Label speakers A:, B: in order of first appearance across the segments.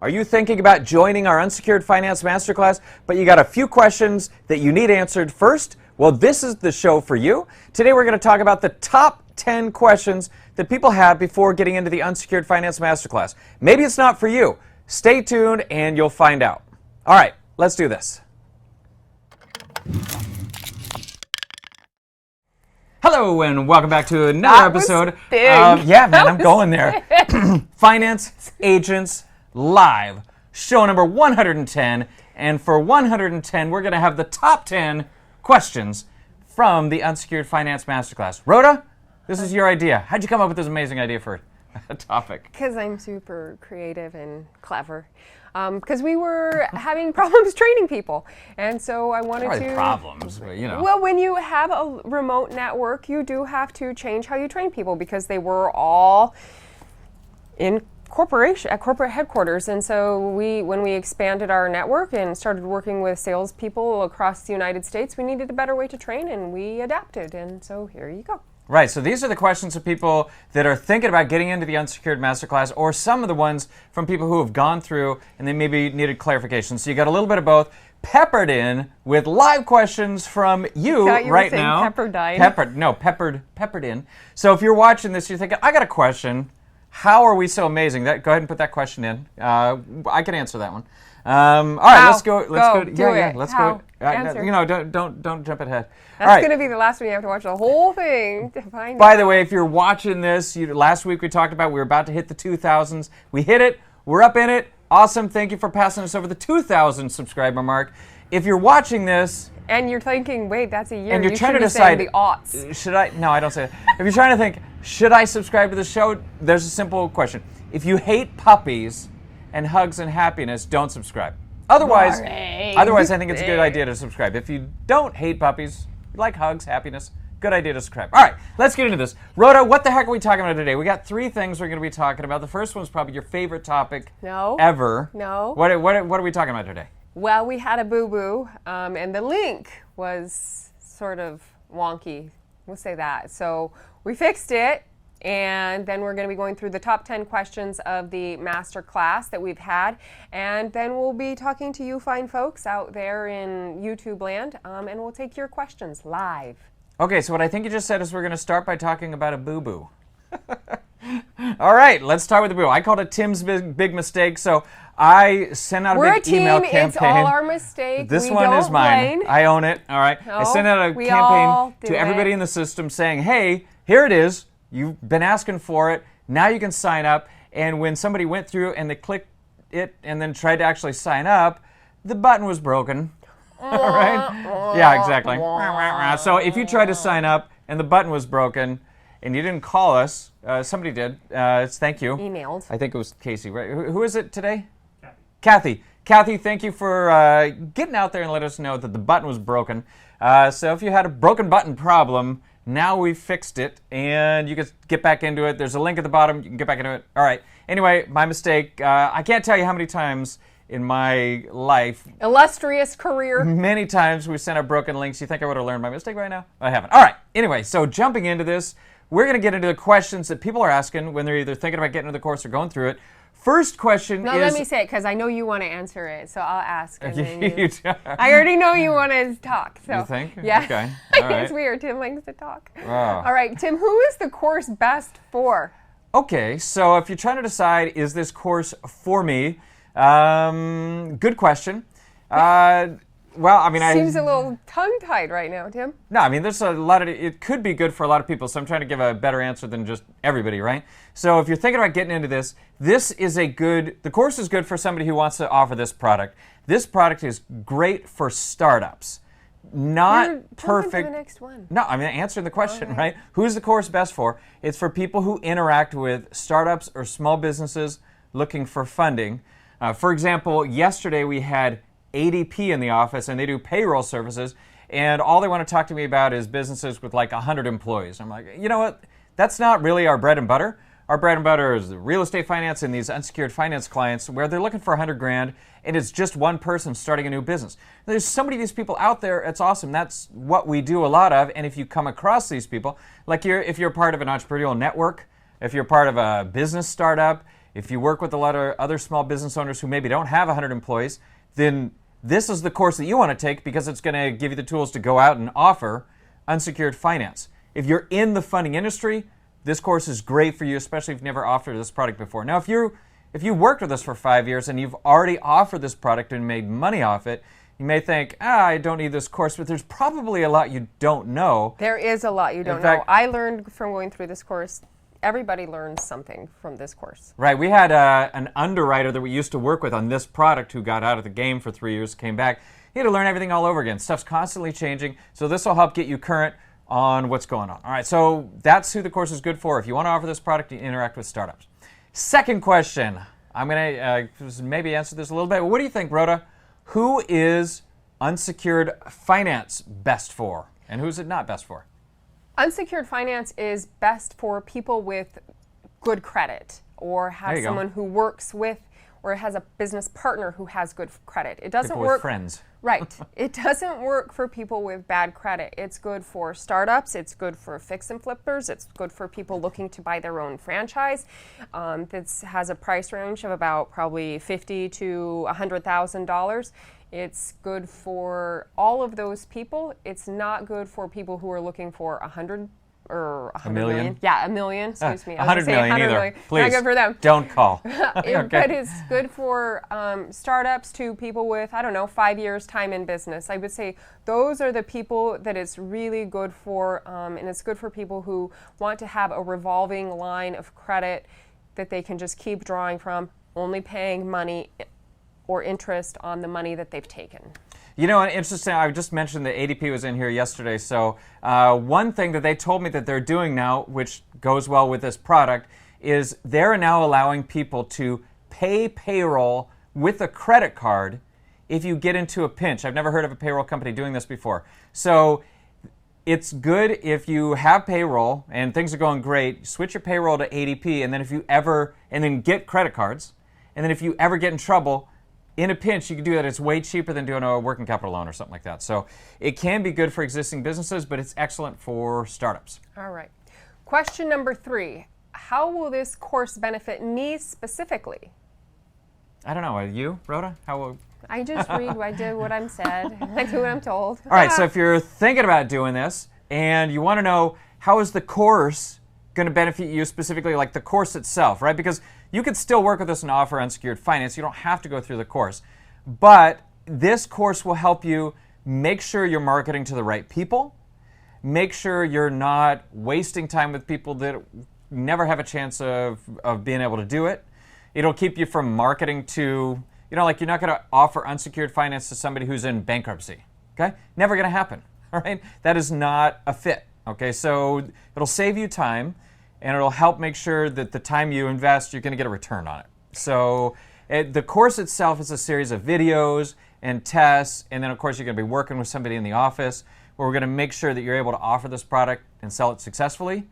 A: Are you thinking about joining our Unsecured Finance Master Class, but you got a few questions that you need answered first? Well, this is the show for you. Today we're going to talk about the top 10 questions that people have before getting into the Unsecured Finance Master Class. Maybe it's not for you. Stay tuned and you'll find out. All right, let's do this. Hello and welcome back to another episode. Yeah, man, I'm going there. Finance Agents Live, show number 110. And for 110, we're going to have the top 10 questions from the Unsecured Finance Masterclass. Rhoda, this is your idea. How'd you come up with this amazing idea for a topic?
B: Because I'm super creative and clever. Because we were having problems training people, and so I wanted to.
A: Problems, but, you know.
B: Well, when you have a remote network, you do have to change how you train people because they were all in at corporate headquarters, and so when we expanded our network and started working with salespeople across the United States, we needed a better way to train, and we adapted, and so here you go.
A: Right, so these are the questions of people that are thinking about getting into the Unsecured Masterclass, or some of the ones from people who have gone through and they maybe needed clarification. So you got a little bit of both, peppered in with live questions from you right now. Peppered in. So if you're watching this, you're thinking, I got a question. How are we so amazing? Go ahead and put that question in. I can answer that one. All right, let's go. Let's go. Don't jump ahead.
B: That's going to be the last one. You have to watch the whole thing to find out.
A: By the way, if you're watching this, last week we talked about we were about to hit the 2,000s. We hit it. We're up in it. Awesome. Thank you for passing us over the 2,000 subscriber mark. If you're watching this,
B: and you're thinking, wait, that's a year.
A: And you're trying to decide
B: the aughts.
A: Should I? No, I don't say that. If you're trying to think, should I subscribe to the show? There's a simple question. If you hate puppies and hugs and happiness, don't subscribe. Otherwise, I think it's a good idea to subscribe. If you don't hate puppies, you like hugs, happiness, good idea to subscribe. All right, let's get into this. Rhoda, what the heck are we talking about today? We got 3 things we're going to be talking about. The first one's probably your favorite topic ever.
B: No.
A: What are we talking about today?
B: Well, we had a boo-boo, and the link was sort of wonky. We'll say that. So we fixed it, and then we're going to be going through the top 10 questions of the master class that we've had, and then we'll be talking to you fine folks out there in YouTube land, and we'll take your questions live.
A: Okay, so what I think you just said is we're going to start by talking about a boo-boo. All right, let's start with the boo. I called it Tim's big mistake, so I sent out a big email campaign.
B: It's all our mistake.
A: This one is mine. I own it. All right. I sent out a campaign to everybody in the system saying, hey, here it is. You've been asking for it. Now you can sign up. And when somebody went through and they clicked it and then tried to actually sign up, the button was broken. All right? Yeah, exactly. So if you tried to sign up and the button was broken, and you didn't call us, somebody did. Thank you.
B: Emailed.
A: I think it was Casey, right? Who is it today? Kathy. Kathy, thank you for getting out there and let us know that the button was broken. So if you had a broken button problem, now we've fixed it, and you can get back into it. There's a link at the bottom. You can get back into it. All right. Anyway, my mistake. I can't tell you how many times in my life,
B: illustrious career,
A: many times we sent out broken links. You think I would have learned my mistake by now? I haven't. All right. Anyway, so jumping into this, we're going to get into the questions that people are asking when they're either thinking about getting into the course or going through it. First question is...
B: No, let me say it, because I know you want to answer it, so I'll ask. And then I already know you want to talk. So.
A: You think?
B: Yeah.
A: Okay. All right.
B: It's weird. Tim likes to talk.
A: Oh.
B: All right, Tim, who is the course best for?
A: Okay, so if you're trying to decide, is this course for me? Good question. Well, I mean,
B: seems a little tongue-tied right now, Tim.
A: No, I mean, there's a lot of, it could be good for a lot of people, so I'm trying to give a better answer than just everybody, right? So if you're thinking about getting into this, the course is good for somebody who wants to offer this product. This product is great for startups. Not perfect.
B: To the next one.
A: No, I mean, answering the question, right? Who's the course best for? It's for people who interact with startups or small businesses looking for funding. For example, yesterday we had ADP in the office, and they do payroll services, and all they want to talk to me about is businesses with like 100 employees. I'm like, you know what? That's not really our bread and butter. Our bread and butter is the real estate finance and these unsecured finance clients where they're looking for 100 grand, and it's just one person starting a new business. There's so many of these people out there. It's awesome. That's what we do a lot of, and if you come across these people, like if you're part of an entrepreneurial network, if you're part of a business startup, If you work with a lot of other small business owners who maybe don't have 100 employees, then this is the course that you want to take because it's going to give you the tools to go out and offer unsecured finance. If you're in the funding industry, this course is great for you, especially if you've never offered this product before. Now, if you worked with us for 5 years and you've already offered this product and made money off it, you may think, I don't need this course, but there's probably a lot you don't know.
B: There is a lot you don't know. I learned from going through this course. Everybody learns something from this course.
A: Right. We had an underwriter that we used to work with on this product who got out of the game for 3 years, came back. He had to learn everything all over again. Stuff's constantly changing, so this will help get you current on what's going on. All right, so that's who the course is good for. If you want to offer this product, you interact with startups. Second question. I'm going to maybe answer this a little bit. What do you think, Rhoda? Who is unsecured finance best for, and who's it not best for?
B: Unsecured finance is best for people with good credit or have someone who works with or has a business partner who has good credit. It doesn't
A: people
B: work
A: with friends.
B: Right. It doesn't work for people with bad credit. It's good for startups. It's good for fix and flippers. It's good for people looking to buy their own franchise. This has a price range of about probably $50,000 to $100,000. It's good for all of those people. It's not good for people who are looking for 100 or 100 million. Yeah, $1 million. Excuse me.
A: 100 million either.
B: Million.
A: Please.
B: Not good for them.
A: Don't call.
B: Okay. But it's good for startups to people with, 5 years time in business. I would say those are the people that it's really good for, and it's good for people who want to have a revolving line of credit that they can just keep drawing from, only paying money or interest on the money that they've taken.
A: You know, interesting, I just mentioned that ADP was in here yesterday, so one thing that they told me that they're doing now, which goes well with this product, is they're now allowing people to pay payroll with a credit card if you get into a pinch. I've never heard of a payroll company doing this before. So it's good if you have payroll and things are going great, switch your payroll to ADP, and then get credit cards, and then if you ever get in trouble, in a pinch, you can do that. It's way cheaper than doing a working capital loan or something like that. So it can be good for existing businesses, but it's excellent for startups.
B: All right. Question number 3. How will this course benefit me specifically?
A: I don't know. You, Rhoda? How will...
B: I just read. I did what I'm said. I do what I'm told.
A: All right. So if you're thinking about doing this and you want to know how is the course going to benefit you specifically, like the course itself, right? Because you could still work with us and offer unsecured finance. You don't have to go through the course. But this course will help you make sure you're marketing to the right people, make sure you're not wasting time with people that never have a chance of being able to do it. It'll keep you from marketing to, like you're not going to offer unsecured finance to somebody who's in bankruptcy, okay? Never going to happen, all right? That is not a fit, okay? So it'll save you time, and it'll help make sure that the time you invest, you're going to get a return on it. So the course itself is a series of videos and tests, and then of course you're going to be working with somebody in the office where we're going to make sure that you're able to offer this product and sell it successfully.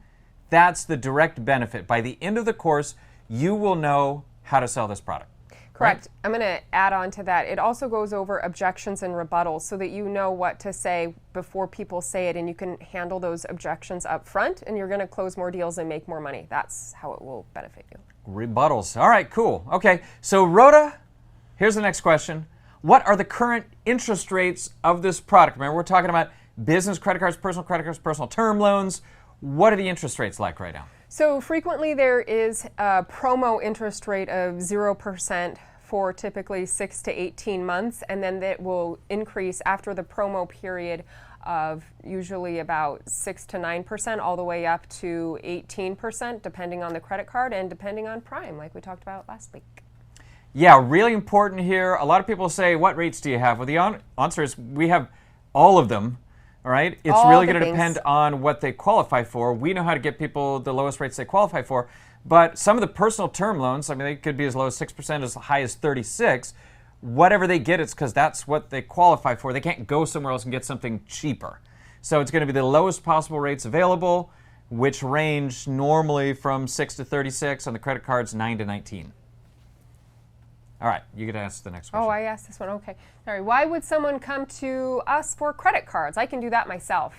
A: That's the direct benefit. By the end of the course, you will know how to sell this product.
B: Correct. Right? I'm going to add on to that. It also goes over objections and rebuttals so that you know what to say before people say it, and you can handle those objections up front, and you're going to close more deals and make more money. That's how it will benefit you.
A: Rebuttals. All right, cool. Okay, so Rhoda, here's the next question. What are the current interest rates of this product? Remember, we're talking about business credit cards, personal term loans. What are the interest rates like right now?
B: So frequently there is a promo interest rate of 0% for typically 6 to 18 months, and then that will increase after the promo period of usually about 6 to 9%, all the way up to 18%, depending on the credit card and depending on prime, like we talked about last week.
A: Yeah, really important here. A lot of people say, what rates do you have? Well, the answer is we have all of them. All right, it's really going to depend on what they qualify for. We know how to get people the lowest rates they qualify for, but some of the personal term loans, I mean, they could be as low as 6%, as high as 36%. Whatever they get, it's because that's what they qualify for. They can't go somewhere else and get something cheaper. So it's going to be the lowest possible rates available, which range normally from 6 to 36, on the credit cards 9 to 19. All right, you get to ask the next question.
B: Oh, I asked this one. Okay. Sorry. Why would someone come to us for credit cards? I can do that myself.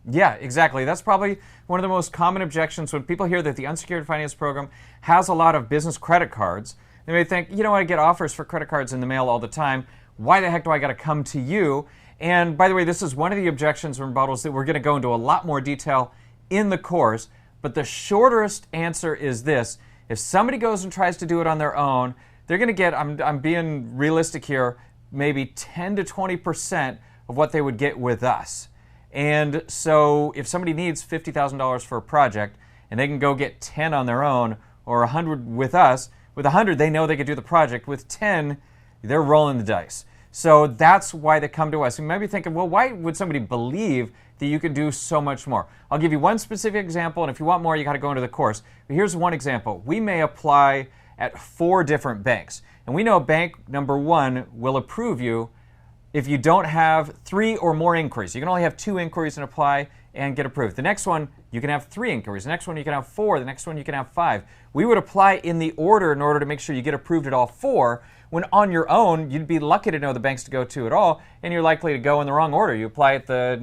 A: Yeah, exactly. That's probably one of the most common objections when people hear that the unsecured finance program has a lot of business credit cards. They may think, you know, I get offers for credit cards in the mail all the time. Why the heck do I got to come to you? And by the way, this is one of the objections and rebuttals that we're going to go into a lot more detail in the course. But the shortest answer is this. If somebody goes and tries to do it on their own, they're going to get, I'm being realistic here, maybe 10 to 20% of what they would get with us. And so if somebody needs $50,000 for a project and they can go get 10 on their own or 100 with us, with 100 they know they could do the project. With 10, they're rolling the dice. So that's why they come to us. You might be thinking, well, why would somebody believe that you can do so much more? I'll give you one specific example, and if you want more, you got to go into the course. But here's one example. We may apply at 4 different banks, and we know bank number 1 will approve you if you don't have 3 or more inquiries. You can only have 2 inquiries and apply and get approved. The next one, you can have 3 inquiries. The next one, you can have 4. The next one, you can have 5. We would apply in the order in order to make sure you get approved at all 4, when on your own, you'd be lucky to know the banks to go to at all, and you're likely to go in the wrong order. You apply at the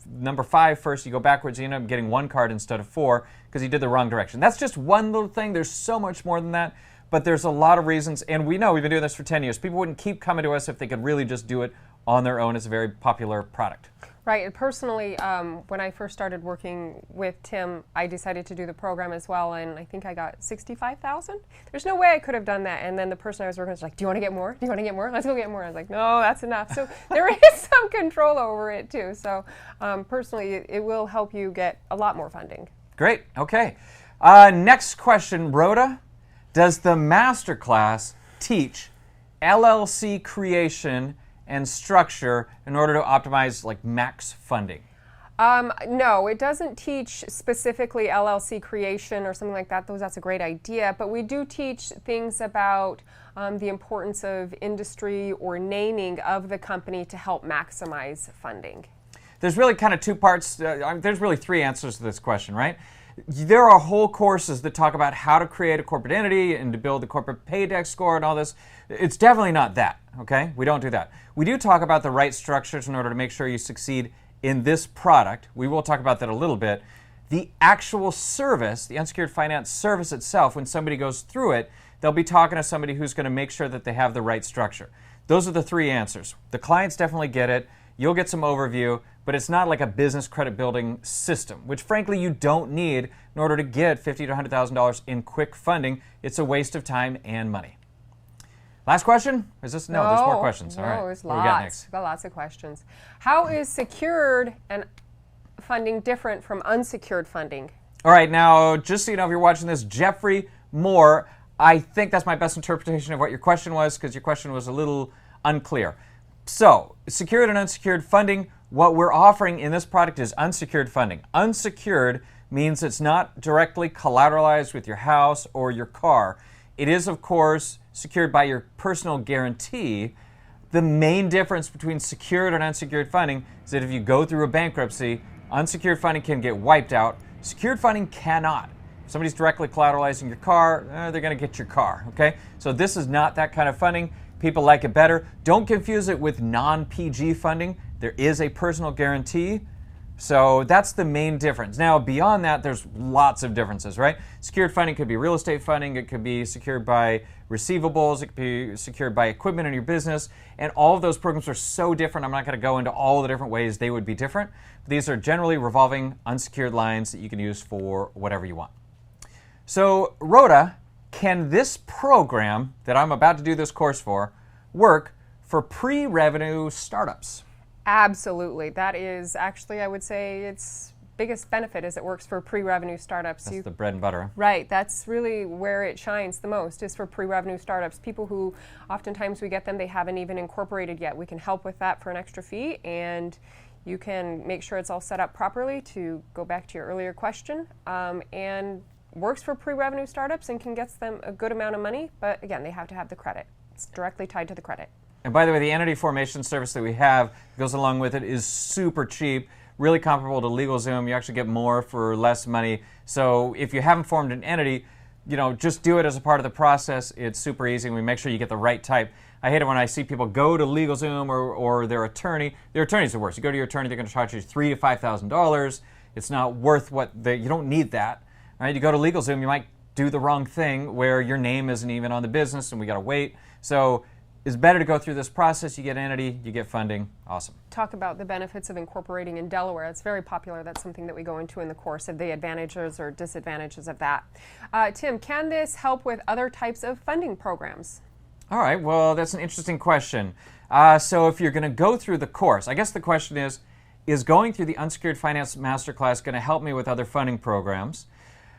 A: number 5 first, you go backwards, you end up getting 1 card instead of 4 because you did the wrong direction. That's just one little thing. There's so much more than that, but there's a lot of reasons, and we know we've been doing this for 10 years. People wouldn't keep coming to us if they could really just do it on their own. It's a very popular product.
B: Right. And personally, when I first started working with Tim, I decided to do the program as well, and I think I got $65,000. There's no way I could have done that. And then the person I was working with was like, "Do you want to get more? Do you want to get more? Let's go get more." I was like, "No, that's enough." So there is some control over it too. So personally, it will help you get a lot more funding.
A: Great. Okay. Next question, Rhoda. Does the master class teach LLC creation and structure in order to optimize like max funding?
B: No, it doesn't teach specifically LLC creation or something like that. That's a great idea. But we do teach things about the importance of industry or naming of the company to help maximize funding.
A: There's really kind of 2 parts. There's really 3 answers to this question, right? There are whole courses that talk about how to create a corporate entity and to build the corporate paydex score and all this. It's definitely not that, okay? We don't do that. We do talk about the right structures in order to make sure you succeed in this product. We will talk about that a little bit. The actual service, the unsecured finance service itself, when somebody goes through it, they'll be talking to somebody who's going to make sure that they have the right structure. Those are the 3 answers. The clients definitely get it. You'll get some overview, but it's not like a business credit building system, which frankly you don't need in order to get $50,000 to $100,000 in quick funding. It's a waste of time and money. Last question? Is this? No, there's more questions.
B: No,
A: all right.
B: there's
A: What do we got next?
B: We've got lots of questions. How is secured and funding different from unsecured funding?
A: All right, now, just so you know, if you're watching this, Jeffrey Moore, I think that's my best interpretation of what your question was, because your question was a little unclear. So, secured and unsecured funding, what we're offering in this product is unsecured funding. Unsecured means it's not directly collateralized with your house or your car. It is, of course, secured by your personal guarantee. The main difference between secured and unsecured funding is that if you go through a bankruptcy, unsecured funding can get wiped out. Secured funding cannot. If somebody's directly collateralizing your car, they're going to get your car, okay? So this is not that kind of funding. People like it better. Don't confuse it with non-PG funding. There is a personal guarantee. So that's the main difference. Now, beyond that, there's lots of differences, right? Secured funding could be real estate funding. It could be secured by receivables. It could be secured by equipment in your business. And all of those programs are so different. I'm not going to go into all the different ways they would be different. These are generally revolving unsecured lines that you can use for whatever you want. So, Rhoda, can this program that I'm about to do this course for work for pre-revenue startups?
B: Absolutely. That is actually, I would say, its biggest benefit is it works for pre-revenue startups.
A: That's the bread and butter.
B: Right. That's really where it shines the most, is for pre-revenue startups. People who, oftentimes we get them, they haven't even incorporated yet. We can help with that for an extra fee, and you can make sure it's all set up properly, to go back to your earlier question, and works for pre-revenue startups and can get them a good amount of money, but again, they have to have the credit. It's directly tied to the credit.
A: And by the way, the entity formation service that we have that goes along with it is super cheap, really comparable to LegalZoom. You actually get more for less money. So if you haven't formed an entity, just do it as a part of the process. It's super easy, and we make sure you get the right type. I hate it when I see people go to LegalZoom or their attorney. Their attorney's the worst. You go to your attorney, they're going to charge you $3,000 to $5,000. It's not worth you don't need that. Right? You go to LegalZoom, you might do the wrong thing where your name isn't even on the business, and we got to wait. So it's better to go through this process. You get entity, you get funding. Awesome.
B: Talk about the benefits of incorporating in Delaware. It's very popular. That's something that we go into in the course of the advantages or disadvantages of that. Tim, can this help with other types of funding programs?
A: All right. Well, that's an interesting question. So if you're going to go through the course, I guess the question is going through the Unsecured Finance Master Class going to help me with other funding programs?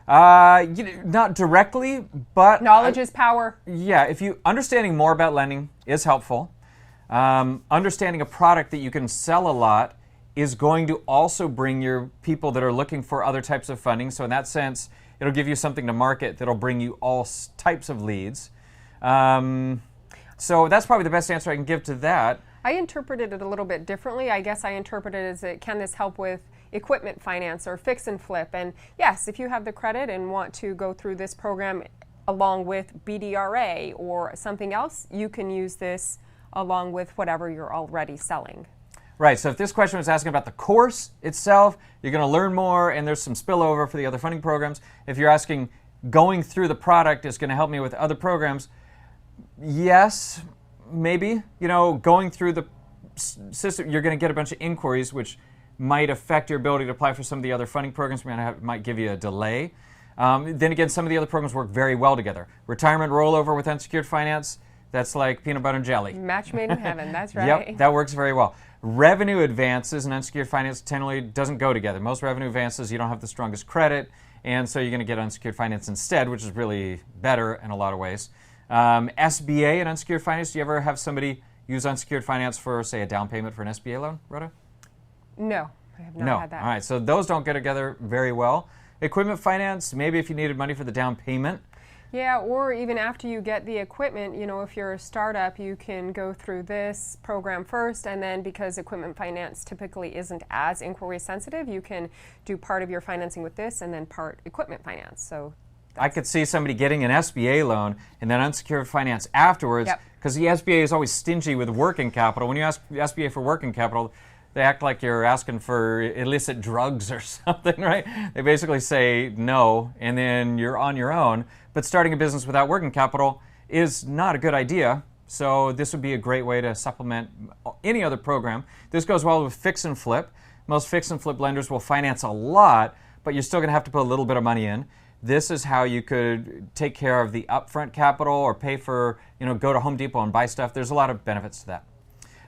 A: Not directly, but
B: knowledge is power.
A: Yeah, if you understanding more about lending is helpful. Understanding a product that you can sell a lot is going to also bring your people that are looking for other types of funding. So in that sense, it'll give you something to market that'll bring you all types of leads. So that's probably the best answer I can give to that.
B: I interpreted it a little bit differently. I guess I interpreted it as can this help with equipment finance or fix and flip? And yes, if you have the credit and want to go through this program along with BDRA or something else, you can use this along with whatever you're already selling.
A: Right, so if this question was asking about the course itself, you're going to learn more and there's some spillover for the other funding programs. If you're asking going through the product is going to help me with other programs, yes, maybe. Going through the system, you're going to get a bunch of inquiries which might affect your ability to apply for some of the other funding programs, might give you a delay. Then again, some of the other programs work very well together. Retirement rollover with unsecured finance, that's like peanut butter and jelly.
B: Match made in heaven, that's right.
A: Yep, that works very well. Revenue advances and unsecured finance generally doesn't go together. Most revenue advances, you don't have the strongest credit, and so you're going to get unsecured finance instead, which is really better in a lot of ways. SBA and unsecured finance, do you ever have somebody use unsecured finance for, say, a down payment for an SBA loan, Rhoda?
B: No, I have not had that.
A: All right, so those don't go together very well. Equipment finance, maybe if you needed money for the down payment.
B: Yeah, or even after you get the equipment, if you're a startup, you can go through this program first, and then because equipment finance typically isn't as inquiry sensitive, you can do part of your financing with this and then part equipment finance. So
A: I could see somebody getting an SBA loan and then unsecured finance afterwards, because the SBA is always stingy with working capital. When you ask the SBA for working capital, they act like you're asking for illicit drugs or something, right? They basically say no, and then you're on your own. But starting a business without working capital is not a good idea. So this would be a great way to supplement any other program. This goes well with fix and flip. Most fix and flip lenders will finance a lot, but you're still going to have to put a little bit of money in. This is how you could take care of the upfront capital or pay for, go to Home Depot and buy stuff. There's a lot of benefits to that.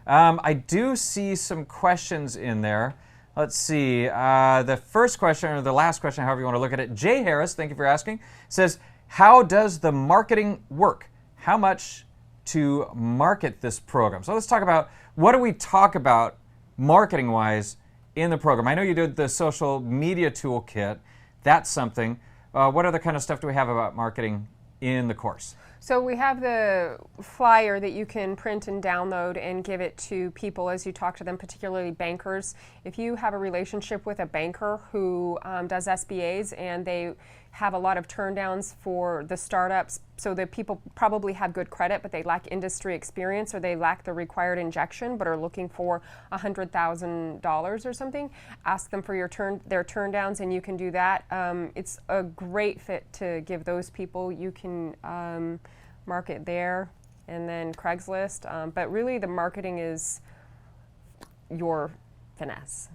A: I do see some questions in there. Let's see. The first question, or the last question, however you want to look at it. Jay Harris, thank you for asking, says, how does the marketing work? How much to market this program? So let's talk about, what do we talk about marketing-wise in the program? I know you did the social media toolkit. That's something. What other kind of stuff do we have about marketing in the course?
B: So we have the flyer that you can print and download and give it to people as you talk to them, particularly bankers. If you have a relationship with a banker who does SBAs and they have a lot of turndowns for the startups, so that people probably have good credit but they lack industry experience or they lack the required injection but are looking for $100,000 or something, ask them for their turndowns and you can do that. It's a great fit to give those people. You can market there and then Craigslist, but really the marketing is your finesse.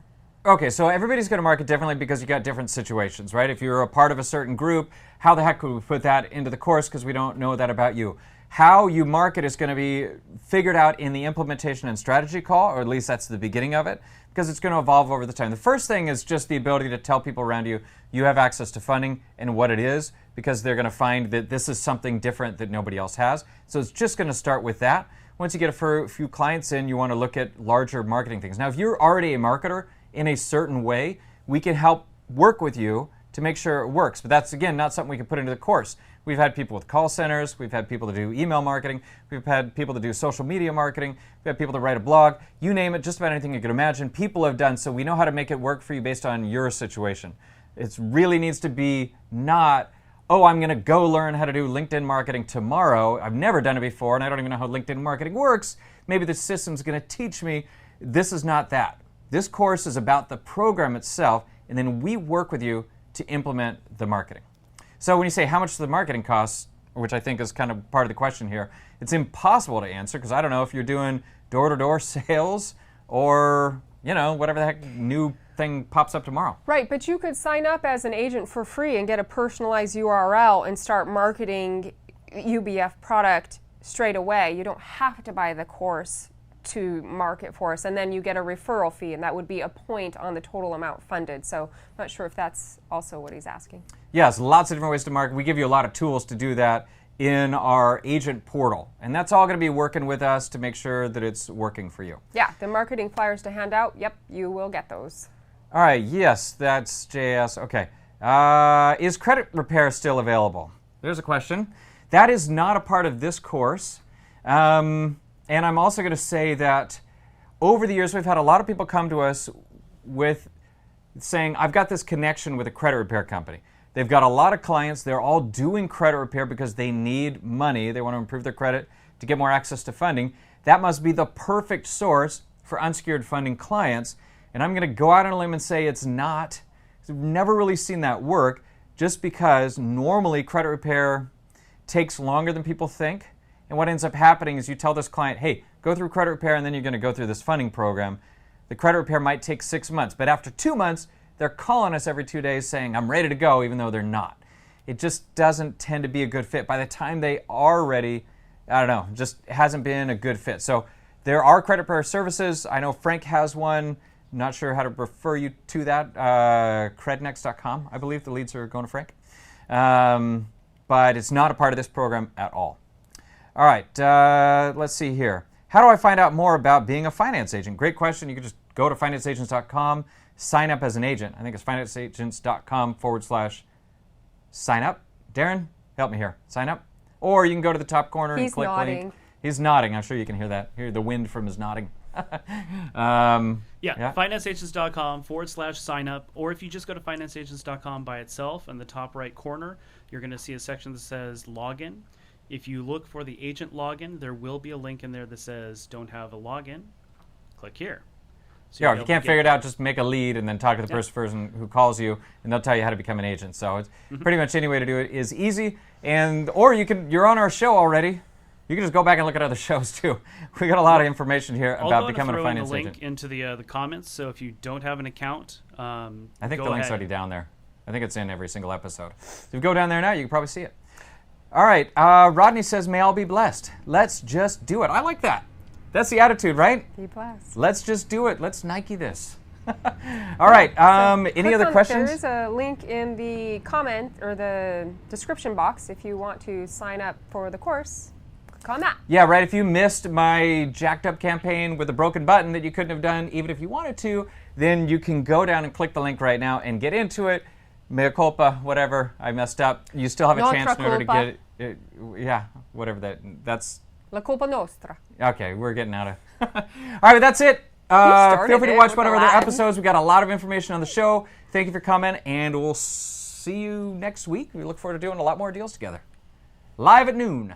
A: Okay, so everybody's going to market differently because you got different situations, right? If you're a part of a certain group, how the heck could we put that into the course because we don't know that about you? How you market is going to be figured out in the implementation and strategy call, or at least that's the beginning of it, because it's going to evolve over the time. The first thing is just the ability to tell people around you you have access to funding and what it is, because they're going to find that this is something different that nobody else has. So it's just going to start with that. Once you get a few clients in, you want to look at larger marketing things. Now, if you're already a marketer in a certain way, we can help work with you to make sure it works. But that's, again, not something we can put into the course. We've had people with call centers. We've had people to do email marketing. We've had people to do social media marketing. We've had people to write a blog. You name it, just about anything you can imagine, people have done. So we know how to make it work for you based on your situation. It really needs to be not oh, I'm going to go learn how to do LinkedIn marketing tomorrow. I've never done it before, and I don't even know how LinkedIn marketing works. Maybe the system's going to teach me. This is not that. This course is about the program itself, and then we work with you to implement the marketing. So when you say how much the marketing costs, which I think is kind of part of the question here, it's impossible to answer because I don't know if you're doing door-to-door sales or, whatever the heck new thing pops up tomorrow.
B: Right, but you could sign up as an agent for free and get a personalized URL and start marketing UBF product straight away. You don't have to buy the course to market for us, and then you get a referral fee, and that would be a point on the total amount funded. So I'm not sure if that's also what he's asking.
A: Yes, lots of different ways to market. We give you a lot of tools to do that in our agent portal, and that's all going to be working with us to make sure that it's working for you.
B: Yeah, the marketing flyers to hand out, yep, you will get those.
A: All right, yes, that's JS. Okay. Is credit repair still available? There's a question. That is not a part of this course. And I'm also going to say that over the years, we've had a lot of people come to us with saying, I've got this connection with a credit repair company. They've got a lot of clients. They're all doing credit repair because they need money. They want to improve their credit to get more access to funding. That must be the perfect source for unsecured funding clients. And I'm going to go out on a limb and say it's not. We've never really seen that work just because normally credit repair takes longer than people think. And what ends up happening is you tell this client, hey, go through credit repair and then you're going to go through this funding program. The credit repair might take 6 months, but after 2 months, they're calling us every 2 days saying, I'm ready to go, even though they're not. It just doesn't tend to be a good fit. By the time they are ready, I don't know, just hasn't been a good fit. So there are credit repair services. I know Frank has one. Not sure how to refer you to that. Crednext.com, I believe the leads are going to Frank. But it's not a part of this program at all. All right, let's see here. How do I find out more about being a finance agent? Great question. You can just go to financeagents.com, sign up as an agent. I think it's financeagents.com/sign up. Darren, help me here. Sign up. Or you can go to the top corner and click link. He's nodding. I'm sure you can hear that. Hear the wind from his nodding.
C: Financeagents.com/sign up. Or if you just go to financeagents.com by itself, in the top right corner, you're going to see a section that says login. If you look for the agent login, there will be a link in there that says don't have a login. Click here. So
A: yeah, if you can't figure it out, just make a lead and then talk to the first person who calls you, and they'll tell you how to become an agent. So it's pretty much any way to do it is easy. Or you're on our show already. You can just go back and look at other shows too. We got a lot of information here about becoming a finance agent.
C: I'll throw in the link into the comments. So if you don't have an account,
A: I think the link's already down there. I think it's in every single episode. So if you go down there now, you can probably see it. All right, Rodney says, may all be blessed. Let's just do it. I like that. That's the attitude, right?
B: Be blessed.
A: Let's just do it. Let's Nike this. All right, any other questions?
B: There's a link in the comment or the description box if you want to sign up for the course. Click on that.
A: Yeah, right. If you missed my jacked up campaign with a broken button that you couldn't have done even if you wanted to, then you can go down and click the link right now and get into it. Mea culpa, whatever, I messed up. You still have a chance in order to get it. Yeah, whatever that's.
B: La culpa nostra.
A: Okay, we're getting out of. All right, that's it. Feel free to watch one of our other episodes. We got a lot of information on the show. Thank you for coming, and we'll see you next week. We look forward to doing a lot more deals together. Live at noon.